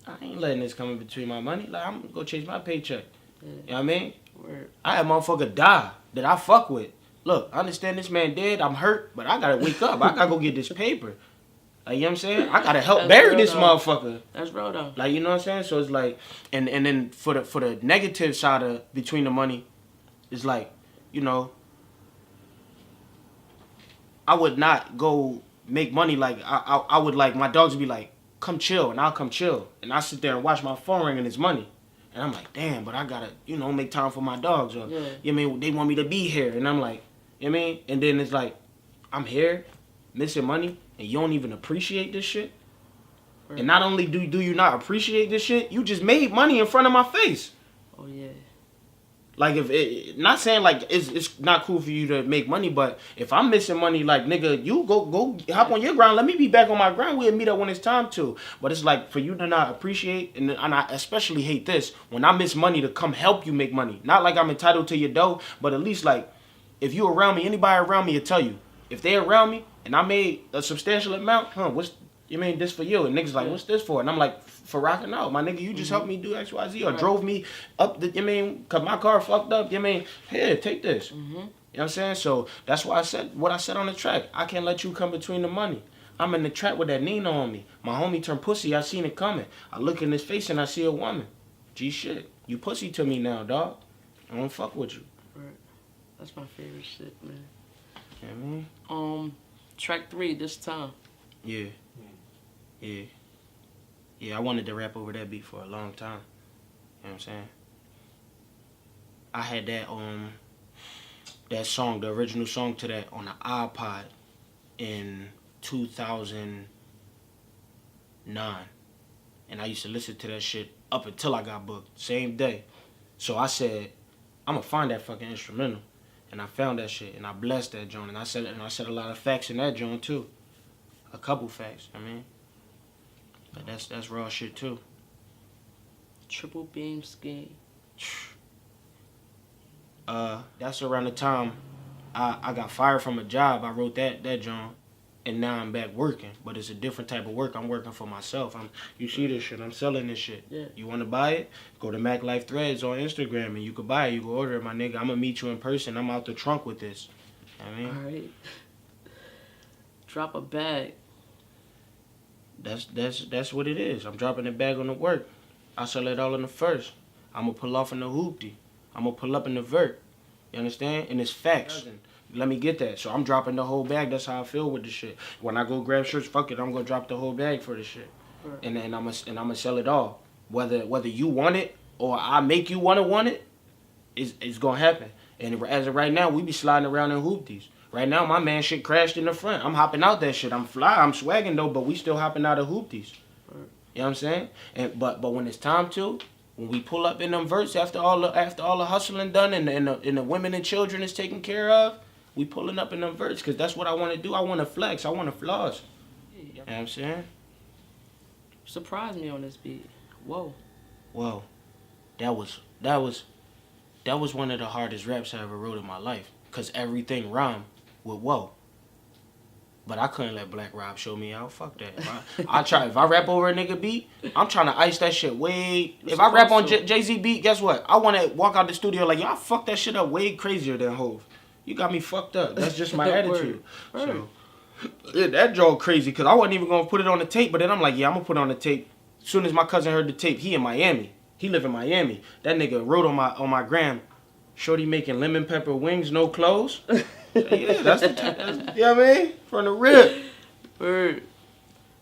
I ain't letting this come in between my money. Like, I'm gonna go chase my paycheck. Yeah. You know what I mean? Word. I had a motherfucker die that I fuck with. Look, I understand this man dead. I'm hurt, but I gotta wake up. I gotta go get this paper. Like, you know what I'm saying? I gotta help bury this motherfucker. That's real though. Like, you know what I'm saying? So it's like, and then for the negative side of between the money, it's like, you know, I would not go make money. Like, I would, like, my dogs would be like, come chill, and I'll come chill. And I sit there and watch my phone ring and it's money. And I'm like, damn, but I gotta, you know, make time for my dogs. Or, Yeah. you know what I mean? They want me to be here. And I'm like, you know what I mean? And then it's like, I'm here, missing money, and you don't even appreciate this shit. Right. And not only do you not appreciate this shit, you just made money in front of my face. Oh, yeah. Like, if it, not saying like it's not cool for you to make money, but if I'm missing money, like, nigga, you go hop on your grind. Let me be back on my grind. We'll meet up when it's time to. But it's like, for you to not appreciate, and I especially hate this, when I miss money to come help you make money. Not like I'm entitled to your dough, but at least, like, if you around me, anybody around me will tell you. If they around me and I made a substantial amount, what's, you mean, this for you? And niggas like, what's this for? And I'm like, for rocking out. My nigga, you just helped me do X, Y, Z, or drove me up the, you mean, cause my car fucked up, you mean, here, take this. You know what I'm saying? So that's why I said what I said on the track. I can't let you come between the money. I'm in the trap with that Nina on me. My homie turned pussy, I seen it coming. I look in his face and I see a woman. G shit. You pussy to me now, dog. I don't fuck with you. Right. That's my favorite shit, man. You know what I mean? Track 3 this time. Yeah. Yeah. Yeah, I wanted to rap over that beat for a long time. You know what I'm saying? I had that song, the original song to that, on the iPod in 2009. And I used to listen to that shit up until I got booked, same day. So I said, I'm gonna find that fucking instrumental. And I found that shit, and I blessed that joint. And I said a lot of facts in that joint too. A couple facts, I mean. But that's raw shit too. Triple beam scheme. That's around the time I got fired from a job. I wrote that joint, and now I'm back working. But it's a different type of work. I'm working for myself. You see this shit? I'm selling this shit. Yeah. You want to buy it? Go to Mac Life Threads on Instagram, and you can buy it. You can order it, my nigga. I'm gonna meet you in person. I'm out the trunk with this. You know what I mean? All right. Drop a bag. That's what it is. I'm dropping the bag on the work. I sell it all in the first. I'm gonna pull off in the hoopty. I'm gonna pull up in the vert. You understand? And it's facts. Let me get that. So I'm dropping the whole bag. That's how I feel with the shit. When I go grab shirts, fuck it, I'm gonna drop the whole bag for the shit. Right. And I'm gonna sell it all. Whether you want it or I make you want it, it's gonna happen. And as of right now, we be sliding around in hoopties. Right now, my man shit crashed in the front. I'm hopping out that shit. I'm fly. I'm swagging though, but we still hopping out of hoopties. Right. You know what I'm saying? And but when it's time to, when we pull up in them verts after all the hustling done and the women and children is taken care of, we pulling up in them verts because that's what I want to do. I want to flex. I want to floss. You know what I'm saying? Surprise me on this beat. Whoa. That was one of the hardest raps I ever wrote in my life because everything rhymed with whoa. But I couldn't let Black Rob show me out. Fuck that. If I rap over a nigga beat, I'm trying to ice that shit way. If I rap on Jay-Z beat, guess what? I want to walk out the studio like, yo, I fucked that shit up way crazier than Hov. You got me fucked up. That's just my attitude. So, yeah, that drove crazy because I wasn't even going to put it on the tape. But then I'm like, yeah, I'm going to put it on the tape. As soon as my cousin heard the tape, he in Miami. He live in Miami. That nigga wrote on my gram, shorty making lemon pepper wings, no clothes. Yeah, that's you know what I mean? From the rip. Word.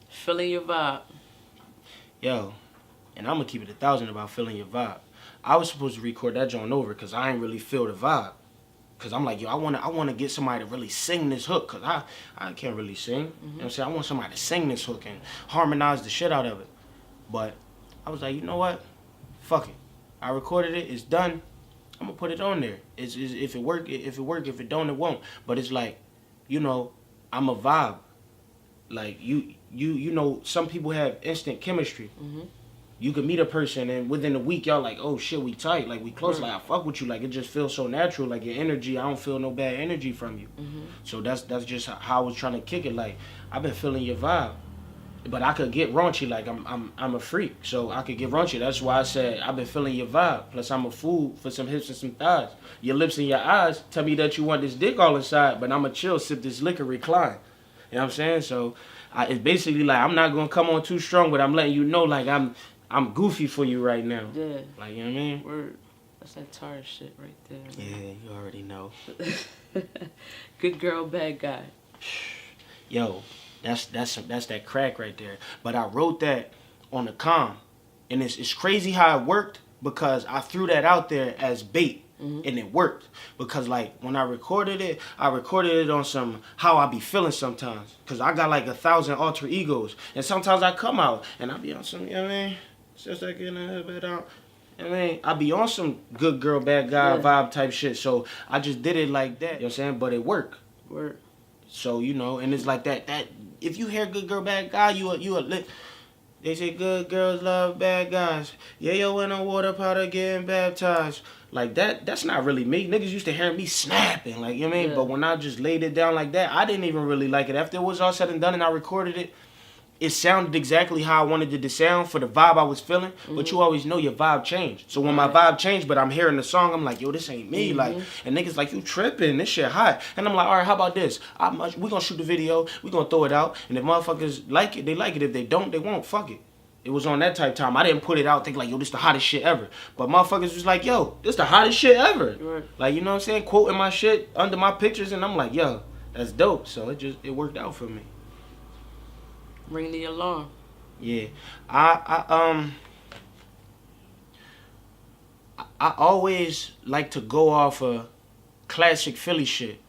Feeling your vibe. Yo, and I'm going to keep it 1,000 about feeling your vibe. I was supposed to record that joint over because I ain't really feel the vibe. Because I'm like, yo, I wanna get somebody to really sing this hook because I can't really sing. You know what I'm saying? I want somebody to sing this hook and harmonize the shit out of it. But I was like, you know what? Fuck it. I recorded it. It's done. I'm gonna put it on there. If it work, if it don't, it won't. But it's like, you know, I'm a vibe. Like you know, some people have instant chemistry. Mm-hmm. You could meet a person and within a week y'all like, oh shit, we tight, like we close, like I fuck with you, like it just feels so natural, like your energy, I don't feel no bad energy from you. Mm-hmm. So that's just how I was trying to kick it. Like I've been feeling your vibe. But I could get raunchy, like I'm a freak, so I could get raunchy. That's why I said I've been feeling your vibe. Plus I'm a fool for some hips and some thighs. Your lips and your eyes tell me that you want this dick all inside, but I'ma chill, sip this liquor, recline. You know what I'm saying? So it's basically like I'm not gonna come on too strong, but I'm letting you know like I'm goofy for you right now. Yeah. Like, you know what I mean? Word. That's that tar shit right there. Yeah, you already know. Good girl, bad guy. Yo, that's that crack right there. But I wrote that on the calm, and it's crazy how it worked because I threw that out there as bait, and it worked because like when I recorded it on some how I be feeling sometimes because I got like 1,000 alter egos, and sometimes I come out and I be on some, you know what I mean? It's just like getting a bit out. I mean, I be on some good girl, bad guy vibe type shit, so I just did it like that. You know what I'm saying? But it worked. Word. So, you know, and it's like that if you hear good girl, bad guy, you a lit. They say good girls love bad guys. Yeah, yo, in a water powder getting baptized. Like that's not really me. Niggas used to hear me snapping, like, you know what I mean? Yeah. But when I just laid it down like that, I didn't even really like it. After it was all said and done and I recorded it, it sounded exactly how I wanted it to sound for the vibe I was feeling. But you always know your vibe changed. So when my vibe changed, but I'm hearing the song, I'm like, yo, this ain't me. Like, and niggas like, you tripping, this shit hot. And I'm like, all right, how about this? We gonna shoot the video, we gonna throw it out, and if motherfuckers like it, they like it. If they don't, they won't. Fuck it. It was on that type time. I didn't put it out thinking like, yo, this the hottest shit ever. But motherfuckers was like, yo, this the hottest shit ever. Right. Like, you know what I'm saying? Quoting my shit under my pictures, and I'm like, yo, that's dope. So it worked out for me. Ring the alarm. Yeah, I always like to go off of classic Philly shit.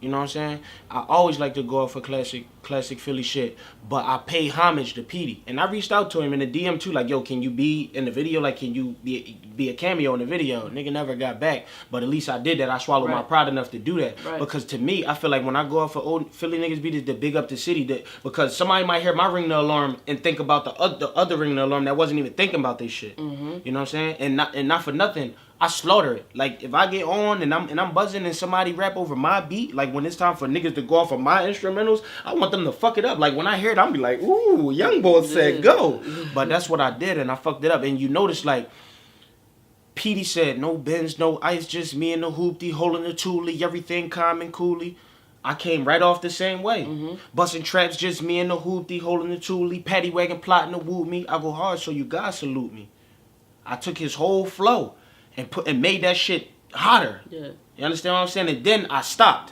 You know what I'm saying? I always like to go off of classic Philly shit, but I pay homage to Petey. And I reached out to him in the DM too, like, yo, can you be in the video? Like, can you be a cameo in the video? Nigga never got back, but at least I did that. I swallowed my pride enough to do that. Right. Because to me, I feel like when I go off of old Philly niggas beat is the big up the city, because somebody might hear my ring the alarm and think about the other ring the alarm that wasn't even thinking about this shit. You know what I'm saying? And not for nothing, I slaughter it. Like, if I get on and I'm buzzing and somebody rap over my beat, like when it's time for niggas to go off of my instrumentals, I want them to fuck it up. Like when I hear it, I'll be like, ooh, young boy said go. But that's what I did, and I fucked it up. And you notice, like, Petey said, no Benz, no ice, just me and the hoopty, holding the toolie, everything calm and coolly. I came right off the same way. Busting traps, just me and the hoopty, holding the toolie, paddy wagon plotting to woo me. I go hard, so you guys salute me. I took his whole flow and made that shit hotter. Yeah. You understand what I'm saying? And then I stopped.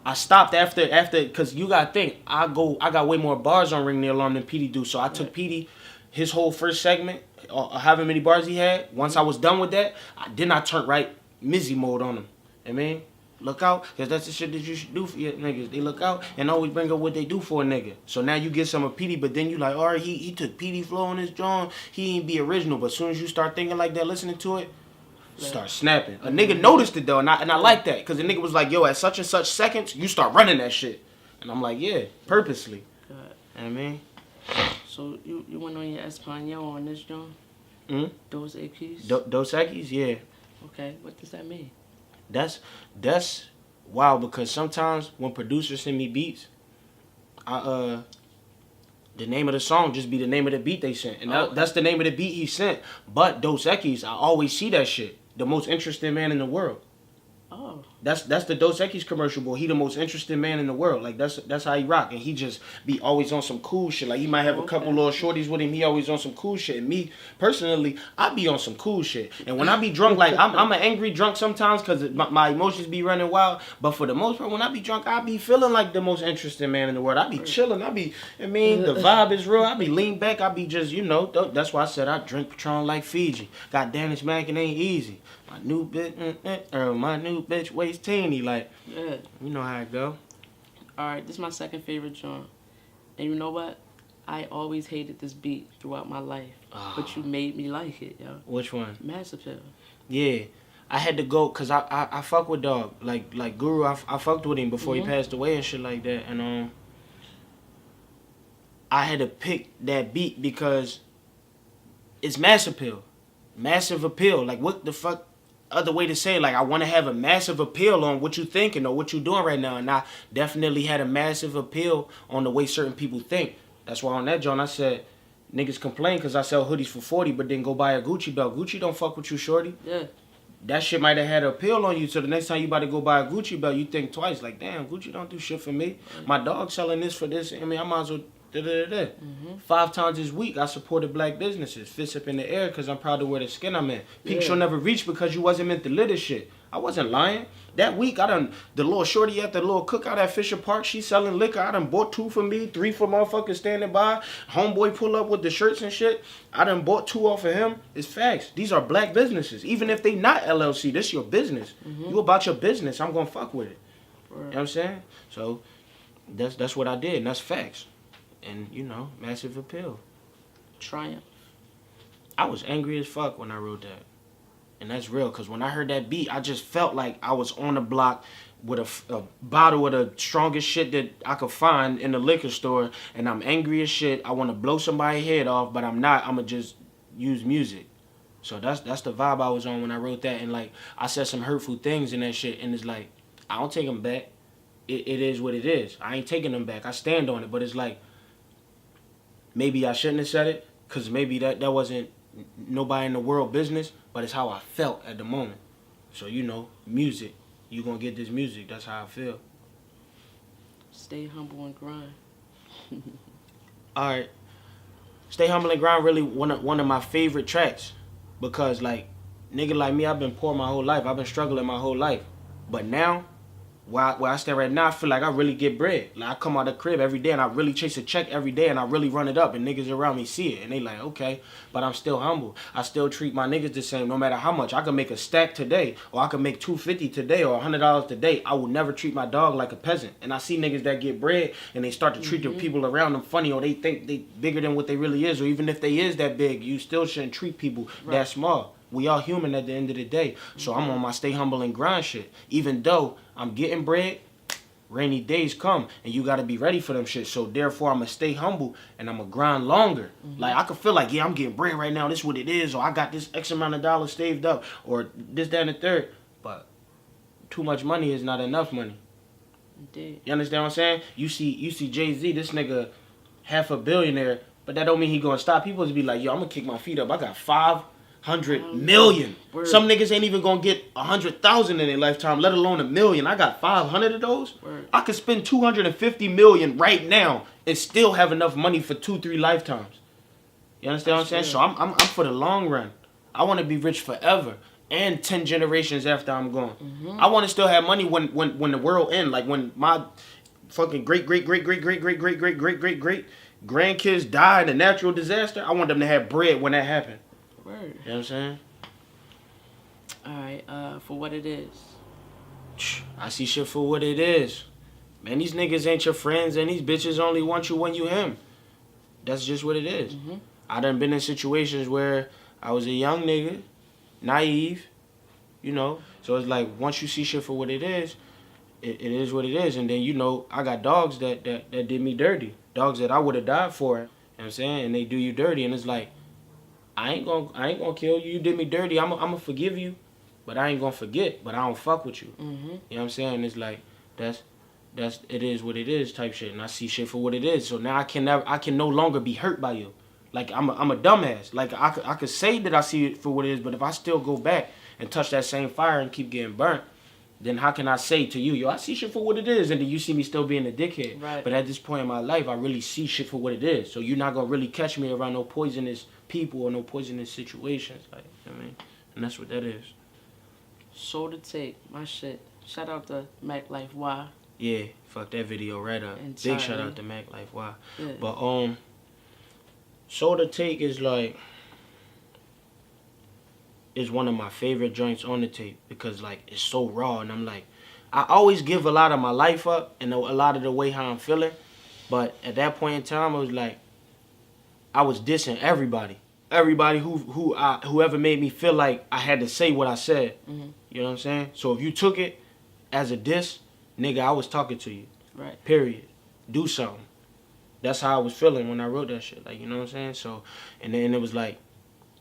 I stopped after, because you gotta think, I got way more bars on Ring the Alarm than Petey do. So I took Petey, his whole first segment, however many bars he had. Once I was done with that, then I turned right Mizzy mode on him. I mean, look out, because that's the shit that you should do for your niggas. They look out and always bring up what they do for a nigga. So now you get some of Petey, but then you like, all right, he took Petey flow on his drawing. He ain't be original. But as soon as you start thinking like that, listening to it, start snapping. A nigga noticed it though, and I like that, because the nigga was like, yo, at such and such seconds, you start running that shit. And I'm like, yeah, purposely. God. You know what I mean? So you went on your Espanol on this joint? Dos Equis? Dos Equis, yeah. Okay, what does that mean? That's wild, because sometimes when producers send me beats, the name of the song just be the name of the beat they sent. And that's the name of the beat he sent. But Dos Equis, I always see that shit. The most interesting man in the world. Oh. That's the Dos Equis commercial, boy. He the most interesting man in the world. Like, that's how he rock. And he just be always on some cool shit. Like, he might have a couple little shorties with him. He always on some cool shit. And me, personally, I be on some cool shit. And when I be drunk, like, I'm an angry drunk sometimes because my emotions be running wild. But for the most part, when I be drunk, I be feeling like the most interesting man in the world. I be chilling. The vibe is real. I be lean back. I be just, that's why I said I drink Patron like Fiji. Got Danish Mac, it ain't easy. My new bitch weighs teeny, like, Yeah. you know how it go. Alright, this is my second favorite genre. And you know what? I always hated this beat throughout my life. But you made me like it, yo. Which one? Mass Appeal. Yeah. I had to go, because I fuck with Dog. Like Guru, I fucked with him before he passed away and shit like that. And I had to pick that beat because it's Mass Appeal. Massive appeal. Like, what the fuck other way to say it? Like, I want to have a massive appeal on what you thinking or what you doing right now. And I definitely had a massive appeal on the way certain people think. That's why on that joint I said, niggas complain because I sell hoodies for 40, but then go buy a Gucci belt. Gucci don't fuck with you, shorty. Yeah. That shit might have had an appeal on you, so the next time you about to go buy a Gucci belt, you think twice. Like, damn, Gucci don't do shit for me. My dog selling this for this. I mean, I might as well da-da-da-da. 5 times this week, I supported black businesses. Fists up in the air because I'm proud to wear the skin I'm in. Peaks you'll never reach because you wasn't meant to live this shit. I wasn't lying. That week, the little shorty at the little cookout at Fisher Park, she selling liquor. I done bought 2 for me, 3 for motherfuckers standing by. Homeboy pull up with the shirts and shit. I done bought 2 off of him. It's facts. These are black businesses. Even if they not LLC, this your business. You about your business. I'm gonna fuck with it. You know what I'm saying? So that's what I did, and that's facts. And you know, massive appeal. Triumph. I was angry as fuck when I wrote that. And that's real, because when I heard that beat, I just felt like I was on the block with a bottle of the strongest shit that I could find in the liquor store, and I'm angry as shit. I want to blow somebody's head off, but I'm not. I'm going to just use music. So that's the vibe I was on when I wrote that. And, like, I said some hurtful things in that shit, and it's like, I don't take them back. It is what it is. I ain't taking them back. I stand on it, but it's like, maybe I shouldn't have said it, because maybe that wasn't nobody in the world business, but it's how I felt at the moment. So, you know, music. You gonna get this music. That's how I feel. Stay humble and grind. Alright. Stay Humble and Grind really one of my favorite tracks. Because, like, nigga like me, I've been poor my whole life. I've been struggling my whole life. But now, where I stand right now, I feel like I really get bread. Like, I come out of the crib every day and I really chase a check every day and I really run it up and niggas around me see it and they like, okay, but I'm still humble. I still treat my niggas the same no matter how much. I can make a stack today or I can make $250 today or $100 today. I will never treat my dog like a peasant. And I see niggas that get bread and they start to treat the people around them funny or they think they bigger than what they really is, or even if they is that big, you still shouldn't treat people that small. We all human at the end of the day. So I'm on my stay humble and grind shit. Even though I'm getting bread, rainy days come and you gotta be ready for them shit. So therefore I'ma stay humble and I'ma grind longer. Like I can feel like, yeah, I'm getting bread right now, this is what it is, or I got this X amount of dollars saved up, or this, that, and the third. But too much money is not enough money. Indeed. You understand what I'm saying? You see Jay-Z, this nigga half a billionaire, but that don't mean he gonna stop. People just be like, yo, I'm gonna kick my feet up. I got 500 million. Word. Some niggas ain't even gonna get 100,000 in their lifetime, let alone a million. I got 500 of those. Word. I could spend 250 million right now and still have enough money for 2-3 lifetimes. You understand what I'm saying? So I'm for the long run. I want to be rich forever and 10 generations after I'm gone. I want to still have money when the world ends. Like when my fucking great grandkids die in a natural disaster. I want them to have bread when that happens. Word. You know what I'm saying? Alright, for what it is. I see shit for what it is. Man, these niggas ain't your friends and these bitches only want you when you him. That's just what it is. I done been in situations where I was a young nigga, naive, you know. So it's like once you see shit for what it is what it is. And then, you know, I got dogs that did me dirty. Dogs that I would have died for. You know what I'm saying? And they do you dirty. And it's like, I ain't gonna kill you. You did me dirty. I'm gonna forgive you, but I ain't gonna forget. But I don't fuck with you. You know what I'm saying? It's like that's it is what it is type shit. And I see shit for what it is. So now I can no longer be hurt by you. Like I'm a dumbass. Like I could say that I see it for what it is, but if I still go back and touch that same fire and keep getting burnt, then how can I say to you, yo, I see shit for what it is, and then you see me still being a dickhead. Right. But at this point in my life, I really see shit for what it is. So you're not gonna really catch me around no poisonous people or no poisonous situations. Like, you know what I mean? And that's what that is. Soul to Take, my shit. Shout out to Mac Life Y. Yeah, fuck that video right up. Entirely. Big shout out to Mac Life Y. Yeah. But Soul to Take is like is one of my favorite joints on the tape because like it's so raw, and I'm like, I always give a lot of my life up and a lot of the way how I'm feeling, but at that point in time, I was like, I was dissing everybody whoever made me feel like I had to say what I said. You know what I'm saying? So if you took it as a diss, nigga, I was talking to you. Right. Period. Do something. That's how I was feeling when I wrote that shit. Like, you know what I'm saying? So, and then it was like,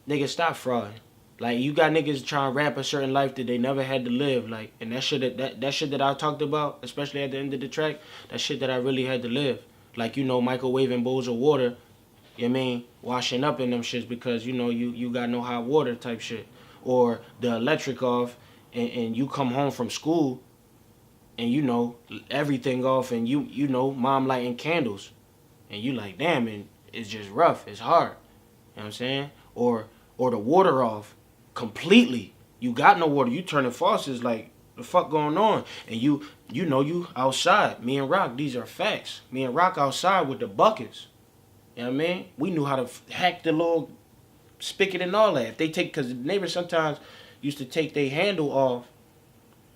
nigga, stop frauding. Like, you got niggas trying to rap a certain life that they never had to live. Like, and that shit that I talked about, especially at the end of the track, that shit that I really had to live. like, you know, microwaving bowls of water, you know what I mean, washing up in them shits because, you know, you got no hot water type shit. Or the electric off and you come home from school and, you know, everything off and you know, mom lighting candles. And you like, damn, and it's just rough. It's hard. You know what I'm saying? Or the water off completely. You got no water. You turning faucets like, the fuck going on? And you know you outside. Me and Rock, these are facts. Me and Rock outside with the buckets. You know what I mean? We knew how to hack the little spigot and all that. If they take, because the neighbors sometimes used to take their handle off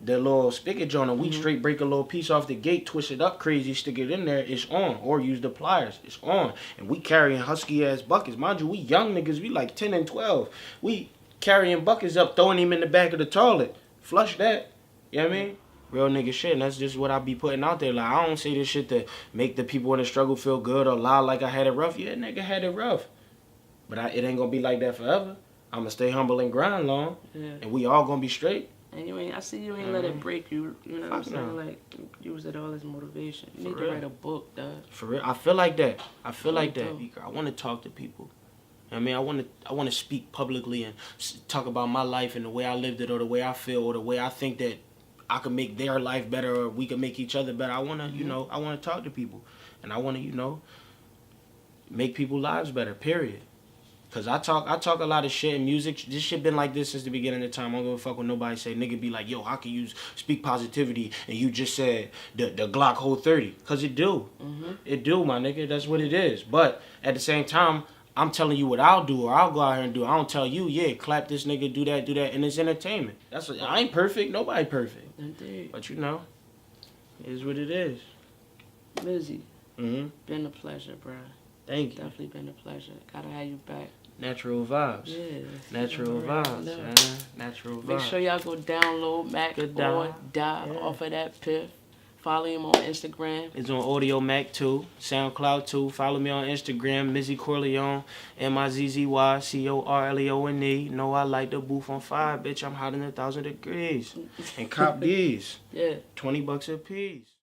the little spigot joint, and we straight break a little piece off the gate, twist it up crazy, stick it in there, it's on. Or use the pliers, it's on. And we carrying husky ass buckets. Mind you, we young niggas, we like 10 and 12. We carrying buckets up, throwing him in the back of the toilet. Flush that. You know what I mean? Real nigga shit, and that's just what I be putting out there. Like, I don't say this shit to make the people in the struggle feel good or lie like I had it rough. Yeah, nigga had it rough. But it ain't gonna be like that forever. I'm gonna stay humble and grind long, and we all gonna be straight. And I see you ain't let it break you. You know what I'm saying? Like, use it all as motivation. You need to write a book, dog. For real, I feel like that. I want to talk to people. I mean, I want to speak publicly and talk about my life and the way I lived it, or the way I feel, or the way I think that I can make their life better, or we can make each other better. I want to, you know, I want to talk to people, and I want to, you know, make people's lives better. Period. Cause I talk a lot of shit in music. This shit been like this since the beginning of time. I don't give a fuck when nobody say. Nigga be like, yo, how can you speak positivity and you just said the Glock hold 30? Cause it do. It do, my nigga. That's what it is. But at the same time, I'm telling you what I'll do, or I'll go out here and do. I don't tell you, yeah, clap this nigga, do that, and it's entertainment. I ain't perfect. Nobody perfect. Indeed. But you know, it is what it is. Mizzy, been a pleasure, bro. Thank you. Definitely been a pleasure. Gotta have you back. Natural vibes. Yeah. Natural vibes, man. Natural vibes. Make sure y'all go download Mac or Die off of that Piff. Follow him on Instagram. It's on Audio Mac too, SoundCloud too. Follow me on Instagram, Mizzy Corleone, Mizzy Corleone. Know I like the booth on fire, bitch. I'm hot in 1,000 degrees. And cop these. Yeah. $20 a piece.